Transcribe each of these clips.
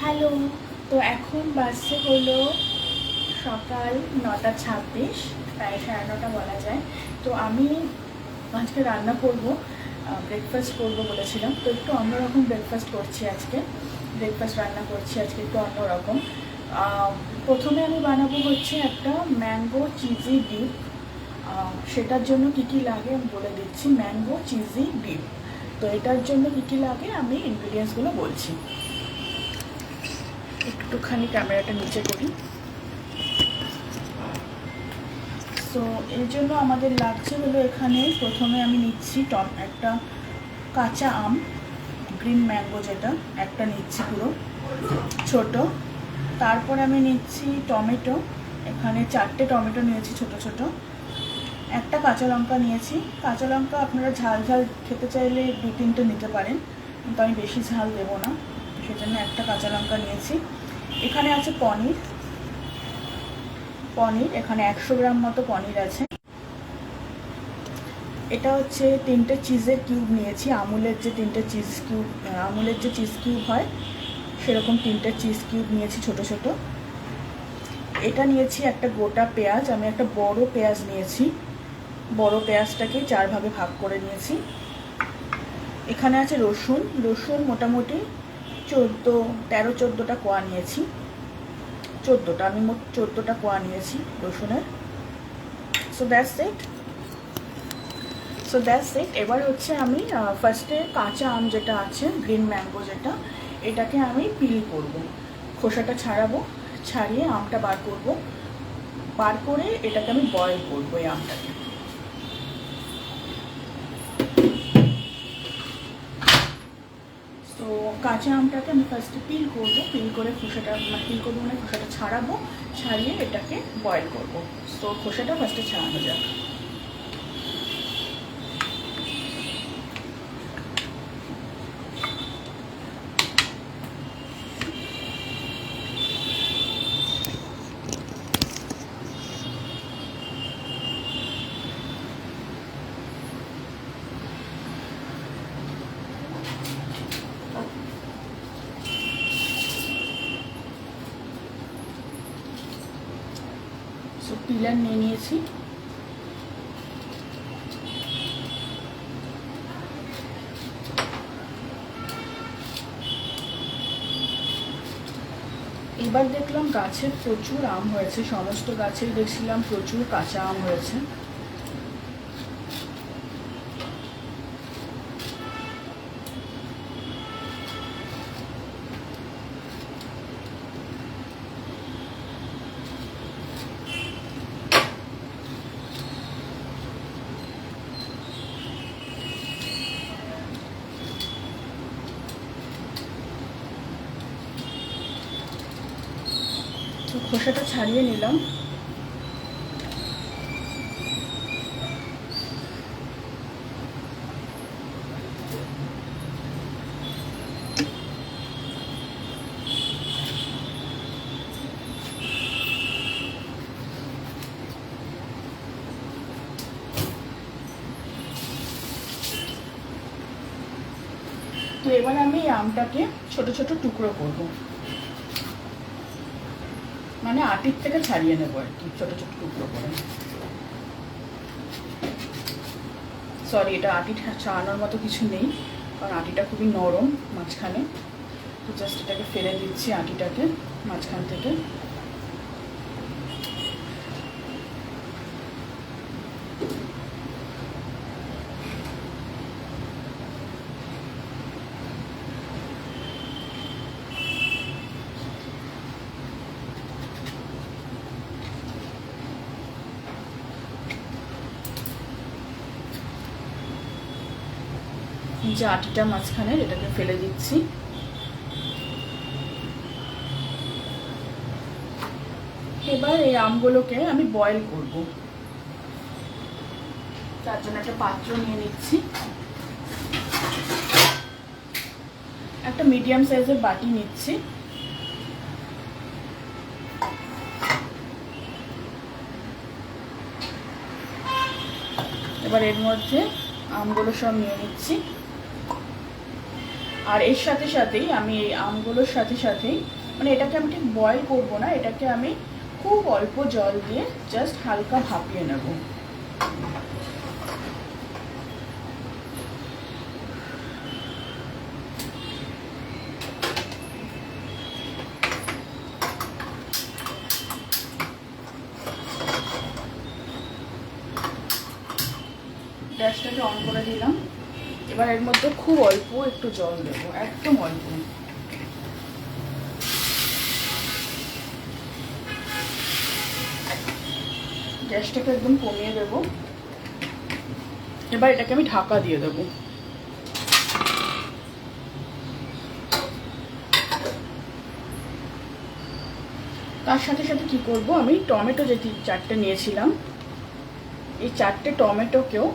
Hello. তো এখন বাজছে হলো সকাল 9:26, প্রায় 9:30 বলা যায়। তো আমি আজকে রান্না করব, ব্রেকফাস্ট করব বলেছিলাম। তো একটু অন্যরকম ব্রেকফাস্ট করছি আজকে, ব্রেকফাস্ট রান্না করছি আজকে একটু অন্যরকম। প্রথমে আমি বানাবো হচ্ছে একটা ম্যাঙ্গো চিজি ডিপ। সেটার জন্য কী কী লাগে আমি বলে দিচ্ছি। ম্যাঙ্গো চিজি ডিপ, তো এটার জন্য কী কী লাগে আমি ইনগ্রিডিয়েন্টসগুলো বলছি। একটুখানি ক্যামেরাটা নিচে করি। তো এর জন্য আমাদের লাগছে হলো, এখানে প্রথমে আমি নিচ্ছি একটা কাঁচা আম, গ্রিন ম্যাঙ্গো যেটা, একটা নিচ্ছি পুরো ছোট। তারপর আমি নিচ্ছি টমেটো, এখানে 4টে টমেটো নিয়েছি ছোট ছোট। একটা কাঁচা লঙ্কা নিয়েছি। কাঁচা লঙ্কা আপনারা ঝাল ঝাল খেতে চাইলে 2-3টে নিতে পারেন, কিন্তু আমি বেশি ঝাল দেবো না, সেজন্য একটা কাঁচা লঙ্কা নিয়েছি। এখানে আছে পনির, এখানে 100 গ্রাম মতো পনির আছে। এটা হচ্ছে 3টে চিজের কিউব নিয়েছি, আমুলের যে 3টে চিজ কিউব, আমুলের যে চিজ কিউব হয় সেরকম 3টে চিজ কিউব নিয়েছি ছোট ছোট। এটা নিয়েছি একটা গোটা পেঁয়াজ, আমি একটা বড় পেঁয়াজ নিয়েছি, বড় পেঁয়াজটাকে 4 ভাগে ভাগ করে নিয়েছি। এখানে আছে রসুন, মোটামুটি 13-14টা কোয়া নিয়েছি, 14টা, আমি মোট 14টা কোয়া নিয়েছি রসুনের। So that's it. এবার হচ্ছে আমি ফার্স্টে কাঁচা আম যেটা আছে, গ্রিন ম্যাঙ্গো যেটা, এটাকে আমি পিল করব, খোসাটা ছাড়াবো, ছাড়িয়ে আমটা বার করব, বার করে এটাকে আমি বয়েল করবো এই আমটাকে। তো কাঁচা আমটাকে আমি ফার্স্টে পিল করবো, পিল করে খোসাটা খোসাটা ছাড়াবো, ছাড়িয়ে এটাকে বয়েল করবো। তো খোসাটা ফার্স্টে ছাড়ানো যাক। সো পিলার নিয়ে নিয়েছি। এবার দেখলাম গাছের প্রচুর আম হয়েছে, সমস্ত গাছেই দেখছিলাম প্রচুর কাঁচা আম হয়েছে। তো খোসাটা ছাড়িয়ে নিলাম। তো এবার আমি এই আমটাকে ছোট ছোট টুকরো করব, মানে আটির থেকে ছাড়িয়ে নেবো আর কি, ছোট ছোট টুকরো করে। সরি, এটা আটি ছাড়ানোর মতো কিছু নেই, কারণ আটিটা খুবই নরম মাঝখানে। তো জাস্ট এটাকে ফেলে দিচ্ছি আটিটাকে মাঝখান থেকে। যে আটিটা মাঝখানে, এটাকে ফেলে দিচ্ছি। এবার এই আমগুলোকে আমি বয়েল করব, তার জন্য একটা পাত্র নিয়ে নিচ্ছি। একটা মিডিয়াম সাইজের বাটি নিচ্ছি। এবার এর মধ্যে আমগুলো সব নিয়ে নিচ্ছি। আর এর সাথে সাথেই আমি এই আমগুলোর সাথে সাথেই মানে এটাকে আমি ঠিক বয়েল করবো না, এটাকে আমি খুব অল্প জল দিয়ে জাস্ট হালকা ভাপিয়ে নেব। গ্যাসটাকে অন করে দিলাম। এবার এর মধ্যে খুব অল্প একটু জল দেবো, একদম অল্প। গ্যাসটাকে একদম কমিয়ে দেবো। এবার এটাকে আমি ঢাকা দিয়ে দেবো। তার সাথে সাথে কি করব, আমি টমেটো যে 4টে নিয়েছিলাম, এই 4টে টমেটোকেও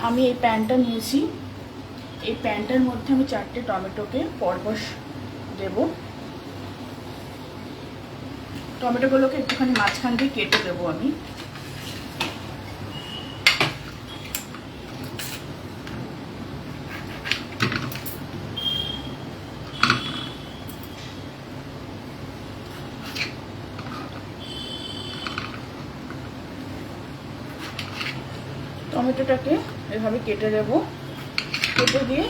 আমি এই প্যানটা নিয়েছি, এই প্যানটার মধ্যে আমি 4টে টমেটোকে পরপর দেব। টমেটোগুলোকে একটুখানি মাঝখান দিয়ে কেটে দেবো আমি। টমেটোটাকে এভাবে কেটে দেব, কেটে দিয়ে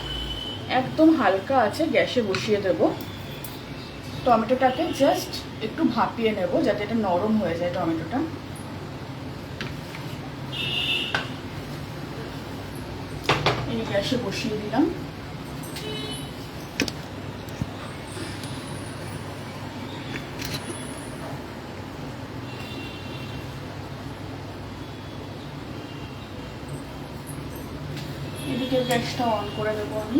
একদম হালকা আছে গ্যাসে বসিয়ে দেব। টমেটোটাকে জাস্ট একটু ভাপিয়ে নেব যাতে এটা নরম হয়ে যায় টমেটোটা। এই গ্যাসে বসিয়ে দিলাম। এদিকে গ্যাসটা অন করে দেবো আমি।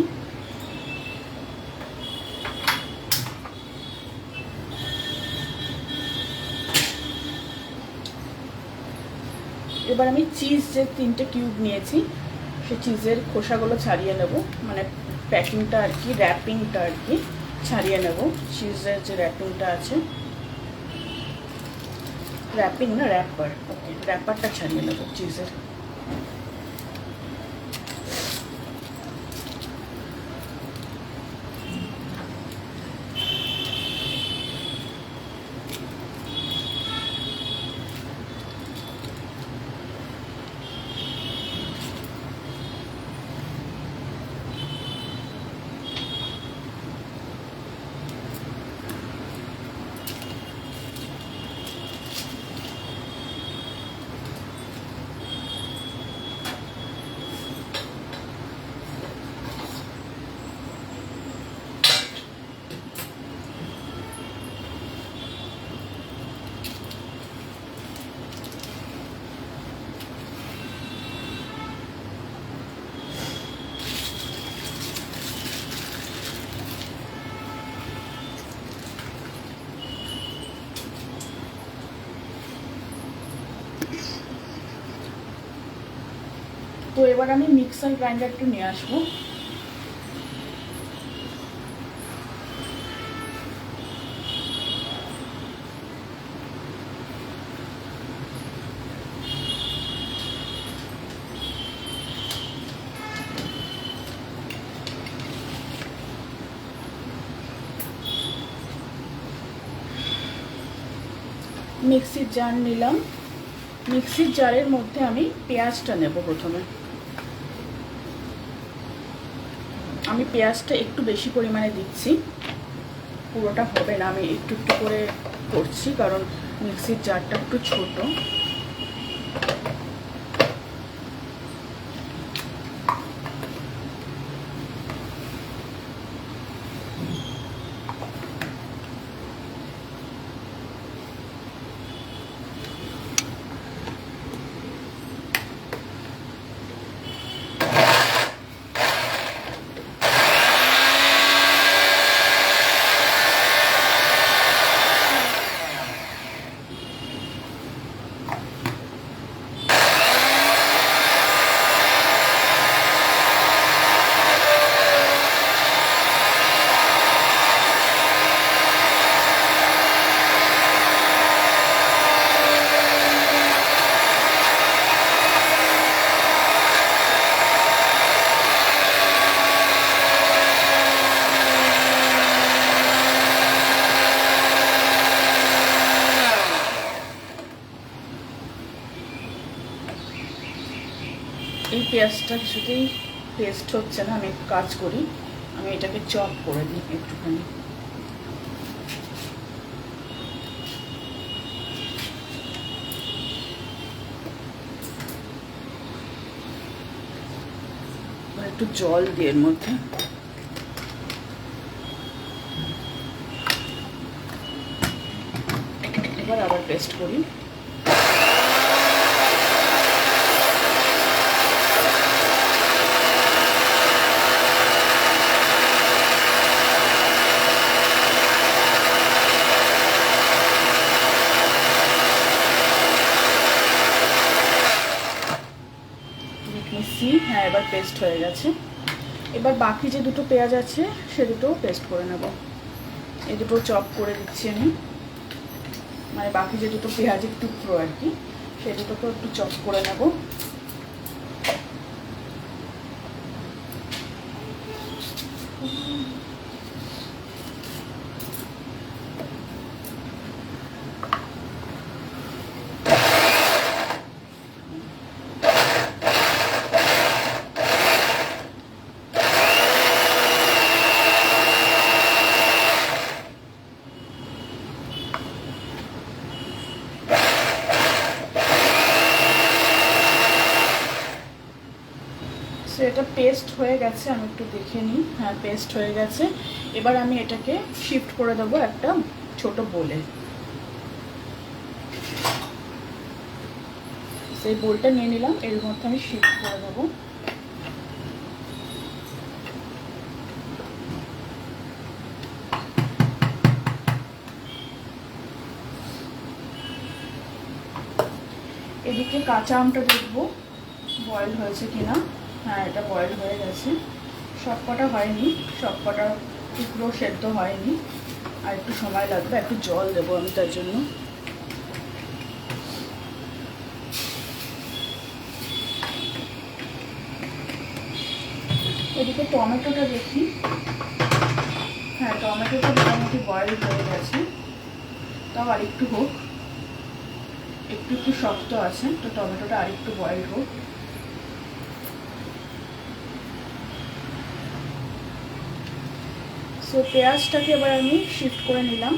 এবার আমি চিজ যে 3টে কিউব নিয়েছি সেই চিজের খোসাগুলো ছাড়িয়ে নেব, মানে প্যাকিংটা আর কি, র্যাপিংটা আর কি ছাড়িয়ে নেব। চিজের যে র্যাপিংটা আছে, র্যাপিং না র্যাপার, ওকে, র্যাপারটা ছাড়িয়ে নেব চিজের। তো এবার আমি মিক্সার গ্রাইন্ডারটা নিয়ে আসবো। মিক্সির জার নিলাম। মিক্সির জারের মধ্যে আমি পেঁয়াজটা নেব প্রথমে। আমি পেঁয়াজটা একটু বেশি পরিমাণে দিচ্ছি, পুরোটা হবে না, আমি একটু একটু করে করছি কারণ মিক্সির জারটা একটু ছোট। এই পেঁয়াজটা কিছুতেই পেস্ট হচ্ছে না, আমি একটু কাজ করি, আমি এটাকে চপ করে দিই একটুখানি। একটু জল দিয়ে এর মধ্যে এবার আবার পেস্ট করি। হ্যাঁ, এবার পেস্ট হয়ে গেছে। এবার বাকি যে দুটো পেঁয়াজ আছে সে দুটো পেস্ট করে নেব। এই দুটো চপ করে দিচ্ছি আমি, মানে বাকি যে দুটো পেঁয়াজের টুকরো আর কি, সে দুটোকে একটু চপ করে নেব। এটা পেস্ট হয়ে গেছে, আমি একটু দেখে নিই। হ্যাঁ, পেস্ট হয়ে গেছে। এবার আমি এটাকে শিফট করে দেবো একটা ছোট বোলে। সেই বোলটা নিয়ে নিলাম, এর মধ্যে আমি শিফট করে দেবো। এদিকে কাঁচা আমটা দেখবো বয়েল হয়েছে কিনা। হ্যাঁ, এটা বয়েল হয়ে গেছে। সব কটা হয়নি, সব কটা টুকরো সেদ্ধ হয়নি, আর একটু সময় লাগবে। একটু জল দেবো আমি তার জন্য। এদিকে টমেটোটা দেখি। হ্যাঁ, টমেটোটা মোটামুটি বয়েল হয়ে গেছে, তাও আর একটু হোক, একটু একটু শক্ত আছে, তো টমেটোটা আর একটু বয়েল হোক। সো পেঁয়াজটাকে এবার আমি শিফট করে নিলাম।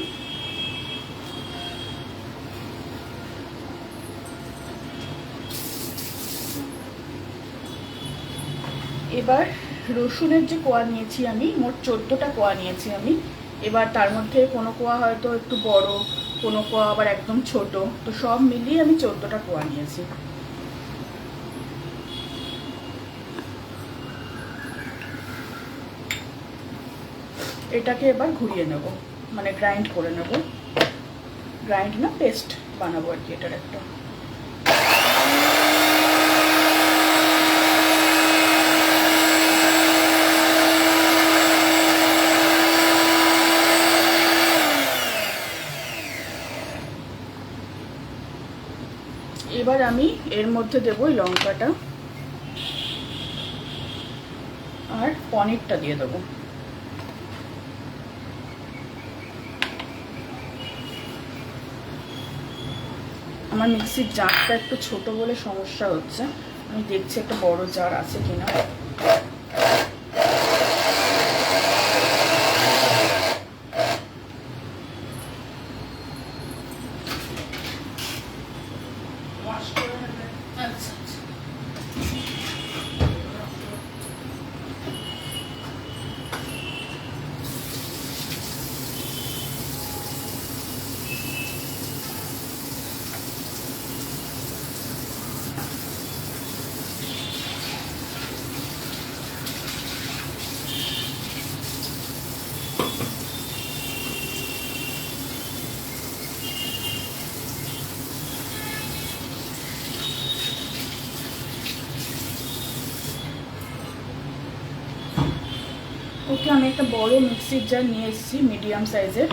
এবার রসুনের যে কোয়া নিয়েছি আমি, মোট 14টা কোয়া নিয়েছি আমি। এবার তার মধ্যে কোনো কোয়া হয়তো একটু বড়, কোনো কোয়া আবার একদম ছোট, তো সব মিলিয়ে আমি 14টা কোয়া নিয়েছি। এটাকে এবার ঘুরিয়ে নেব, মানে গ্রাইন্ড করে নেব। গ্রাইন্ড না, পেস্ট বানাবো আর কি এটার একটা। এবার আমি এর মধ্যে দেবো লঙ্কাটা আর পনিরটা দিয়ে দেবো। আমার মিক্সির জারটা একটু ছোট বলে সমস্যা হচ্ছে, আমি দেখছি একটা বড় জার আছে কিনা। ওকে, আমি একটা বড় মিক্সির জার নিয়ে এসেছি মিডিয়াম সাইজের।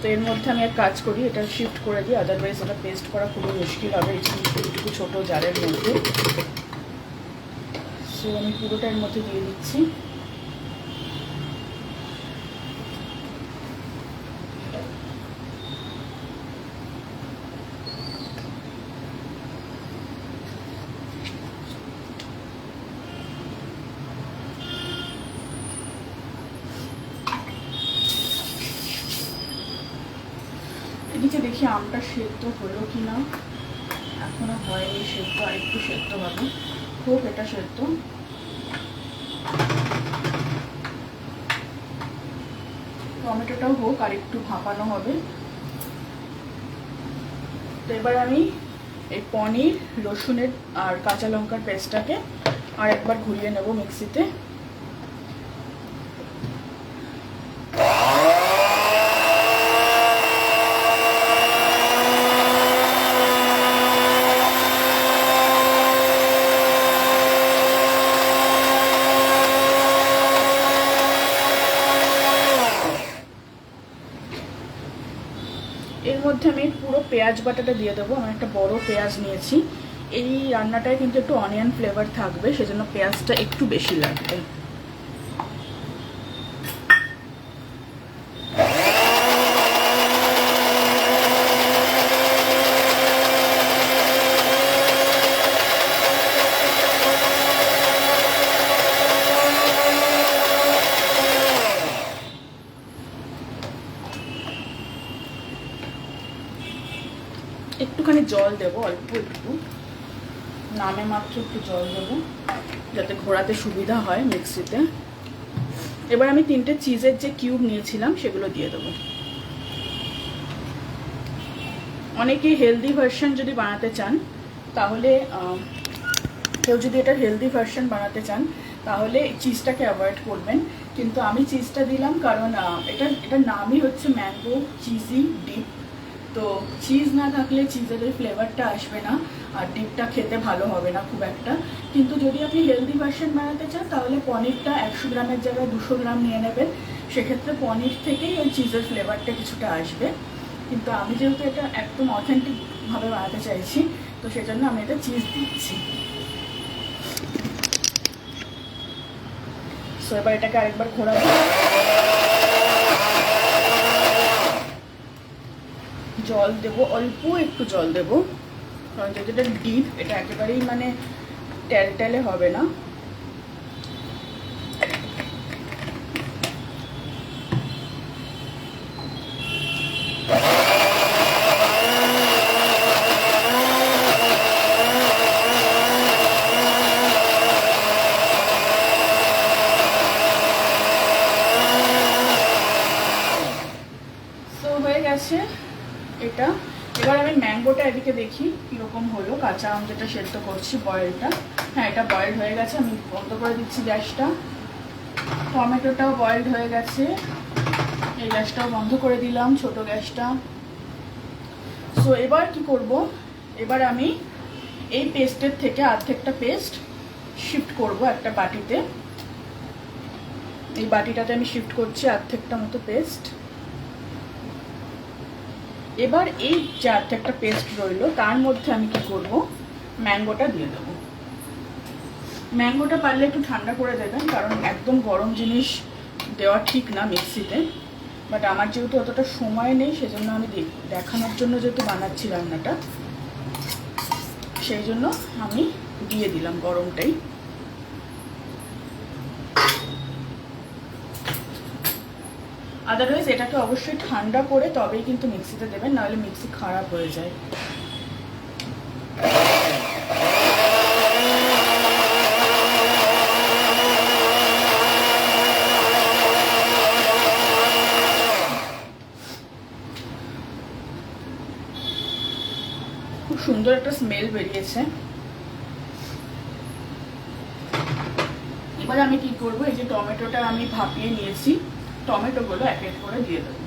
তো এর মধ্যে আমি এক কাজ করি, এটা শিফট করে দিই, আদারওয়াইজ এটা পেস্ট করা খুবই মুশকিল হবে এইটুকু ছোটো জারের মধ্যে। সো আমি পুরোটা এর মধ্যে দিয়ে দিচ্ছি। দেখি আমটা সেদ্ধ হলো কি না। এখনো হয়নি সেদ্ধ, আর একটু সেদ্ধ হবে, হোক এটা সেদ্ধ। টমেটোটাও হোক, আর একটু ভাপানো হবে। তো এবার আমি এই পনির, রসুনের আর কাঁচা লঙ্কার পেস্টটাকে আর একবার ঘুরিয়ে নেব মিক্সিতে। এর মধ্যে আমি পুরো পেঁয়াজ বাটাটা দিয়ে দেবো। আমি একটা বড় পেঁয়াজ নিয়েছি। এই রান্নাটায় কিন্তু একটু অনিয়ন ফ্লেভার থাকবে, সেজন্য পেঁয়াজটা একটু বেশি লাগবে। একটুখানি জল দেবো, অল্প একটু, নামে মাত্র একটু জল দেবো যাতে ঘোরাতে সুবিধা হয় মিক্সিতে। এবার আমি 3টে চিজের যে কিউব নিয়েছিলাম সেগুলো দিয়ে দেবো। অনেকেই হেলদি ভার্সন যদি বানাতে চান, তাহলে কেউ যদি এটা হেলদি ভার্সন বানাতে চান তাহলে চিজটাকে অ্যাভয়েড করবেন। কিন্তু আমি চিজটা দিলাম কারণ এটার নামই হচ্ছে ম্যাঙ্গো চিজি ডিপ। তো চিজ না থাকলে চিজের ওই ফ্লেভারটা আসবে না, আর ডিপটা খেতে ভালো হবে না খুব একটা। কিন্তু যদি আপনি হেলদি ভার্সন বানাতে চান তাহলে পনিরটা 100 গ্রামের জায়গায় 200 গ্রাম নিয়ে নেবেন। সেক্ষেত্রে পনির থেকেই ওই চিজের ফ্লেভারটা কিছুটা আসবে। কিন্তু আমি যেহেতু এটা একদম অথেন্টিকভাবে বানাতে চাইছি, তো সেজন্য আমি এটা চিজ দিচ্ছি। সো এবার এটাকে আরেকবার ঘোরাবো। জল দেবো, অল্প একটু জল দেবো, কারণ যদি এটা ডিপ, এটা একেবারেই মানে টেলটেলে হবে না। হয়ে গেছে এটা। এবার আমি ম্যাঙ্গোটা এদিকে দেখি কীরকম হলো। কাঁচা আম যেটা সেদ্ধ করছি, বয়েলটা, হ্যাঁ এটা বয়েলড হয়ে গেছে। আমি বন্ধ করে দিচ্ছি গ্যাসটা। টমেটোটাও বয়েলড হয়ে গেছে, এই গ্যাসটাও বন্ধ করে দিলাম, ছোট গ্যাসটা। সো এবার কি করব, এবার আমি এই পেস্টের থেকে অর্ধেকটা পেস্ট শিফট করব একটা বাটিতে। এই বাটিটাতে আমি শিফট করছি অর্ধেকটা মতো পেস্ট। এবার এই যে অর্ধেকটা পেস্ট রইলো তার মধ্যে আমি কি করব, ম্যাঙ্গোটা দিয়ে দেবো। ম্যাঙ্গোটা পারলে একটু ঠান্ডা করে দেবেন, কারণ একদম গরম জিনিস দেওয়া ঠিক না মিক্সিতে। বাট আমার যেহেতু অতটা সময় নেই, সেজন্য আমি দেখানোর জন্য যেহেতু বানাচ্ছি রান্নাটা, সেই জন্য আমি দিয়ে দিলাম গরমটাই। আদারওয়াইজ এটাকে অবশ্যই ঠান্ডা করে তবেই কিন্তু মিক্সিতে দেবেন, নাহলে মিক্সি খারাপ হয়ে যায়। খুব সুন্দর একটা স্মেল বেরিয়েছে। এবার আমি কি করবো, এই যে টমেটোটা আমি ভাপিয়ে নিয়েছি, টমেটোগুলো এক এক করে দিয়ে দেবো।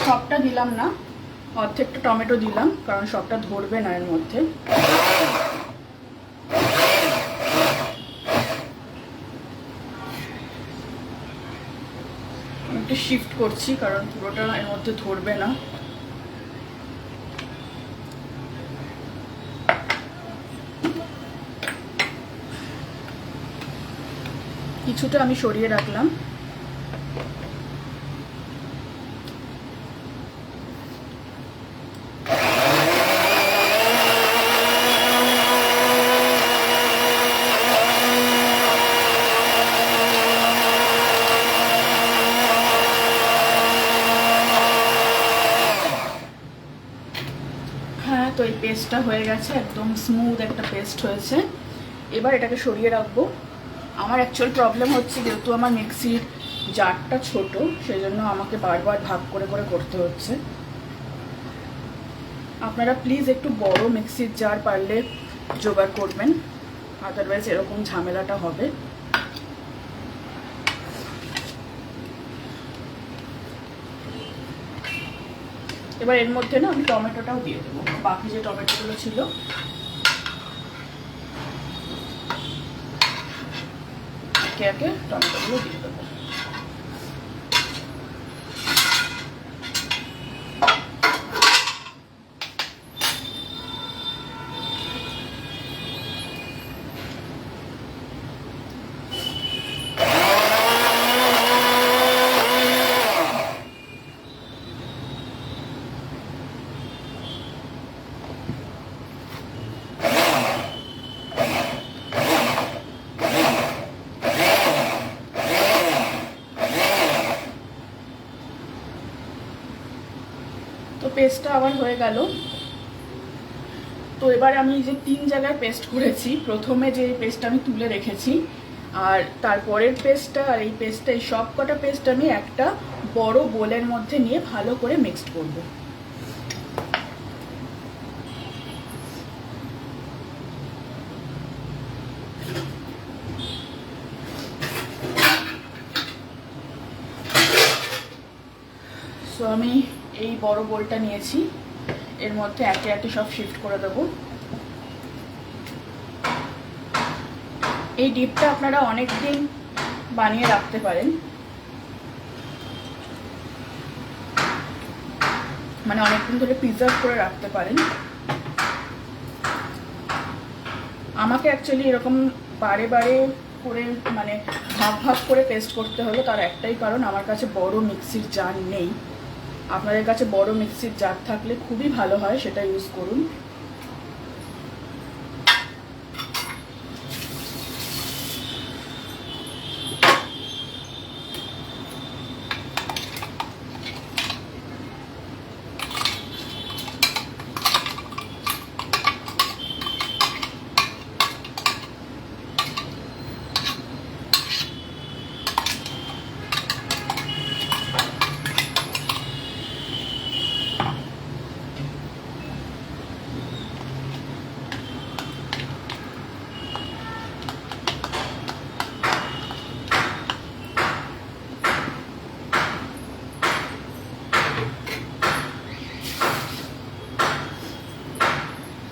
সবটা দিলাম না, অর্ধেকটা টমেটো দিলাম, কারণ সবটা ধরবে না এর মধ্যে। একটু শিফট করছি কারণ পুরোটা এর মধ্যে ধরবে না। কিছুটা আমি সরিয়ে রাখলাম। পেস্টটা হয়ে গেছে, একদম স্মুথ একটা পেস্ট হয়েছে। এবার এটাকে সরিয়ে রাখবো। আমার অ্যাকচুয়াল প্রবলেম হচ্ছে যেহেতু আমার মিক্সির জারটা ছোট, সেই জন্য আমাকে বারবার ভাগ করে করে করতে হচ্ছে। আপনারা প্লিজ একটু বড় মিক্সির জার পারলে জোগাড় করবেন, আদারওয়াইজ এরকম ঝামেলাটা হবে। এবার এর মধ্যে না আমি টমেটোটাও দিয়ে দেবো, বাকি যে টমেটোগুলো ছিল একে একে টমেটোগুলো দিয়ে দেবো। তো পেস্টটা আবার হয়ে গেল। তো এবার আমি যে 3 জায়গায় পেস্ট করেছি, প্রথমে যে পেস্টটা আমি তুলে রেখেছি আর তারপরের পেস্টটা আর এই পেস্টটা, এই সব কটা পেস্ট আমি একটা বড় বোলের মধ্যে নিয়ে ভালো করে মিক্সড করব। সো আমি এই বড় বোলটা নিয়েছি, এর মধ্যে একে একে সব শিফট করে দেবো। এই ডিপটা আপনারা অনেক দিন বানিয়ে রাখতে পারেন, মানে অনেকদিন ধরে প্রিজার্ভ করে রাখতে পারেন। আমাকে অ্যাকচুয়ালি এরকম বারে বারে করে মানে ভাগ ভাগ করে পেস্ট করতে হলো, তার একটাই কারণ আমার কাছে বড় মিক্সির জার নেই। আপনাদের কাছে বড় মিক্সির জার থাকলে খুবই ভালো হয়, সেটা ইউজ করুন।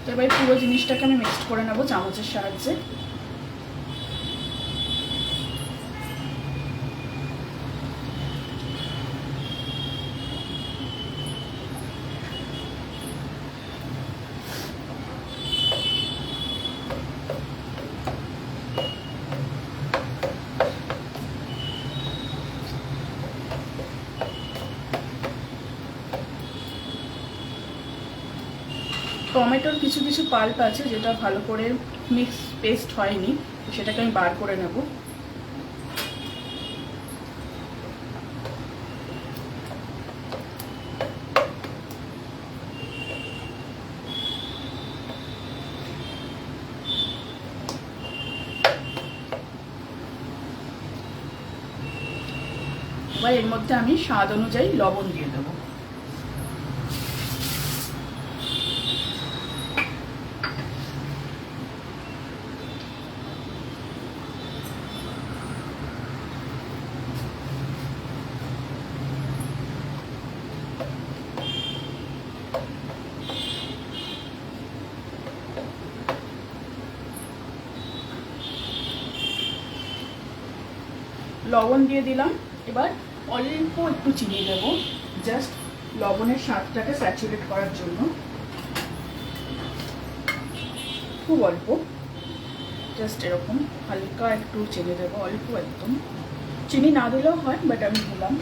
তো এবার পুরো জিনিসটাকে আমি মিক্সড করে নেবো চামচের সাহায্যে। টমেটোর কিছু কিছু পাল্প আছে যেটা ভালো করে মিক্স পেস্ট হয়নি, সেটাকে আমি বার করে নেব। এবার এর মধ্যে আমি স্বাদ অনুযায়ী লবণ দিয়ে দেবো। লবণ দিয়ে দিলাম, এবার অল্প একটু চিনি দেবো, জাস্ট লবণের স্বাদটাকে স্যাচুরেট করার জন্য। খুব অল্প, জাস্ট এরকম হালকা একটু চিনি দেবো, অল্প একদম। চিনি না দিলেও হয়, বাট আমি দিলাম।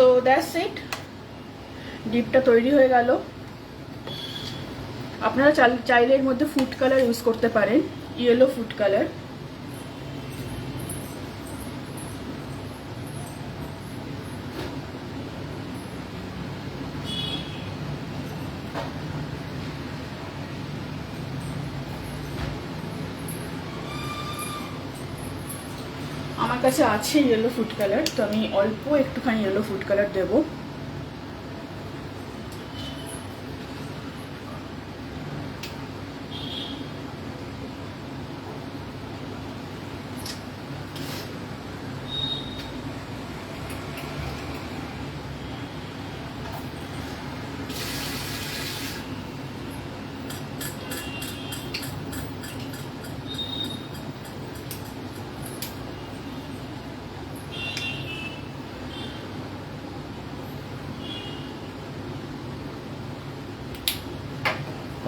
সো দ্যাটস ইট, ডিপটা তৈরি হয়ে গেল। আপনারা চাইলে এর মধ্যে ফুড কালার ইউজ করতে পারেন, ইয়েলো ফুড কালার। আমার কাছে আছে ইয়েলো ফুড কালার, তো আমি অল্প একটুখানি ইয়েলো ফুড কালার দেবো।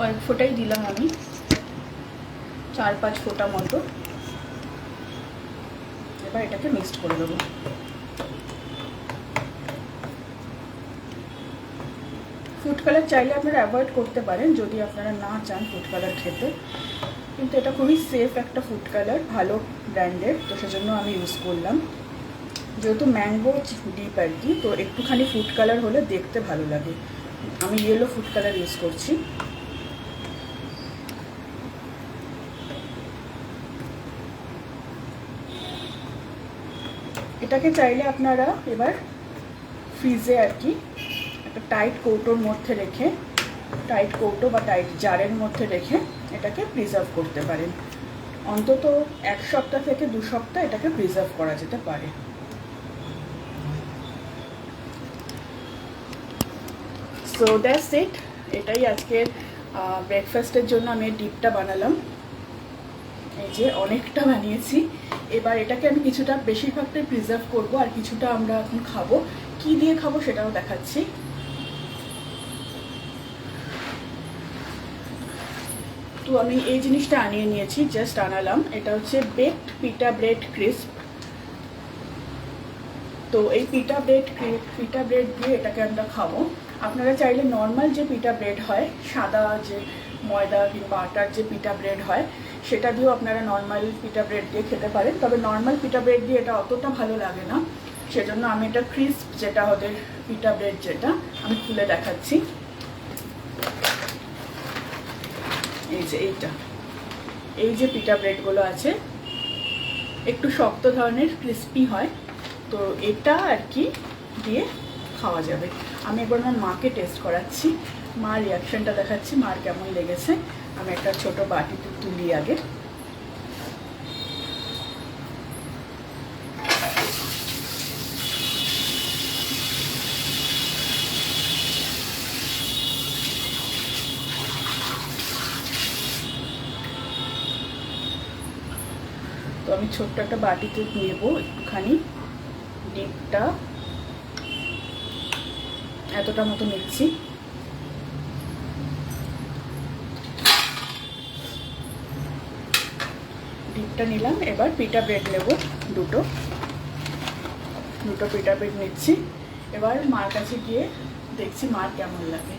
কয়েক ফোঁটাই দিলাম আমি, 4-5 ফোঁটা মতো। এবার এটাকে মিক্সড করে দেবো। ফুড কালার চাইলে আপনারা অ্যাভয়েড করতে পারেন যদি আপনারা না চান ফুড কালার খেতে, কিন্তু এটা খুবই সেফ একটা ফুড কালার, ভালো ব্র্যান্ডের, তো সেজন্য আমি ইউজ করলাম। যেহেতু ম্যাঙ্গো ডিপ আর কি, তো একটুখানি ফুড কালার হলে দেখতে ভালো লাগে। আমি ইয়েলো ফুড কালার ইউজ করছি। এটাকে চাইলে আপনারা এবার ফ্রিজে আর কি একটা টাইট কৌটোর মধ্যে রেখে, টাইট কৌটো বা টাইট জারের মধ্যে রেখে এটাকে প্রিজার্ভ করতে পারেন। অন্তত 1 সপ্তাহ থেকে 2 সপ্তাহ এটাকে প্রিজার্ভ করা যেতে পারে। সো দ্যাটস ইট, এটাই আজকের ব্রেকফাস্টের জন্য আমি ডিপটা বানালাম। এই যে অনেকটা বানিয়েছি। এবার এটাকে আমি কিছুটা, বেশিরভাগটাই প্রিজার্ভ করব, আর কিছুটা আমরা এখন খাবো। কি দিয়ে খাবো সেটাও দেখাচ্ছি। তো আমি এই জিনিসটা আনিয়ে নিয়েছি, জাস্ট আনালাম। এটা হচ্ছে বেকড পিটা ব্রেড ক্রিস্প। তো এই পিটা ব্রেড দিয়ে এটাকে আমরা খাবো। আপনারা চাইলে নর্মাল যে পিটা ব্রেড হয়, সাদা যে ময়দা কিংবা আটার যে পিটা ব্রেড হয়, সেটা দিয়েও আপনারা নর্মাল পিটা ব্রেড দিয়ে খেতে পারেন। তবে নর্মাল পিটা ব্রেড দিয়ে এটা অতটা ভালো লাগে না, সেজন্য আমি এটা ক্রিস্প, যেটা ওদের পিটা ব্রেড, যেটা আমি খুলে দেখাচ্ছি। এই যে এই যে পিটা ব্রেডগুলো আছে, একটু শক্ত ধরনের, ক্রিস্পি হয়। তো এটা আর কি দিয়ে খাওয়া যাবে। আমি একবার আমার মাকে টেস্ট করাচ্ছি, মার রিয়াকশনটা দেখাচ্ছি, মার কেমন লেগেছে। আমি একটা ছোট বাটিতে তুলি আগে। তো আমি ছোট্ট একটা বাটিতে নেব একটুখানি ডিপটা, এতটা মতো নিচ্ছি। ডিপটা নিলাম। এবার পিটা ব্রেড নেব, দুটো পিটা ব্রেড নিচ্ছি। এবার মার কাছে গিয়ে দেখছি মার কেমন লাগে।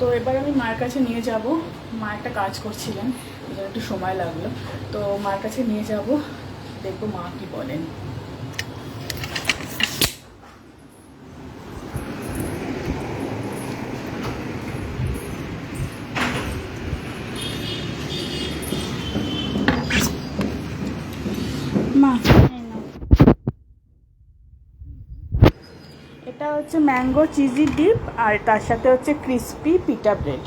তো এবার আমি মার কাছে নিয়ে যাব। মা একটা কাজ করছিলেন, এই জন্য একটু সময় লাগলো। তো মার কাছে নিয়ে যাব, দেখবো মা কি বলেন। মা, এটা হচ্ছে ম্যাঙ্গো চিজি ডিপ, আর তার সাথে হচ্ছে ক্রিস্পি পিটা ব্রেড।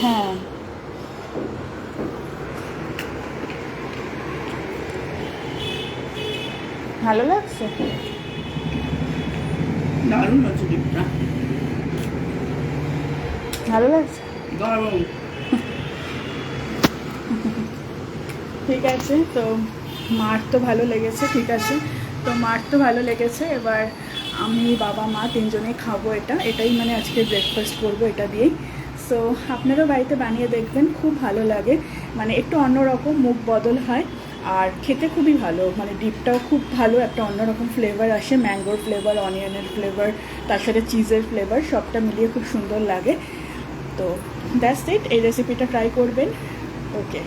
হ্যাঁ, ভালো লাগছে, দারুণ হচ্ছে ডিপটা, ভালো লাগছে। দারুণ। ঠিক আছে, তো মার তো ভালো লেগেছে, ঠিক আছে, তো মার তো ভালো লেগেছে। এবার আমি, বাবা, মা তিনজনেই খাবো এটা। এটাই মানে আজকে ব্রেকফাস্ট করবো এটা দিয়েই। সো আপনারাও বাড়িতে বানিয়ে দেখবেন, খুব ভালো লাগে, মানে একটু অন্যরকম, মুখ বদল হয়, আর খেতে খুবই ভালো। মানে ডিপটাও খুব ভালো, একটা অন্যরকম ফ্লেভার আসে, ম্যাঙ্গোর ফ্লেভার, অনিয়নের ফ্লেভার, তার সাথে চিজের ফ্লেভার, সবটা মিলিয়ে খুব সুন্দর লাগে। তো দ্যাটস ইট, এই রেসিপিটা ট্রাই করবেন। ওকে।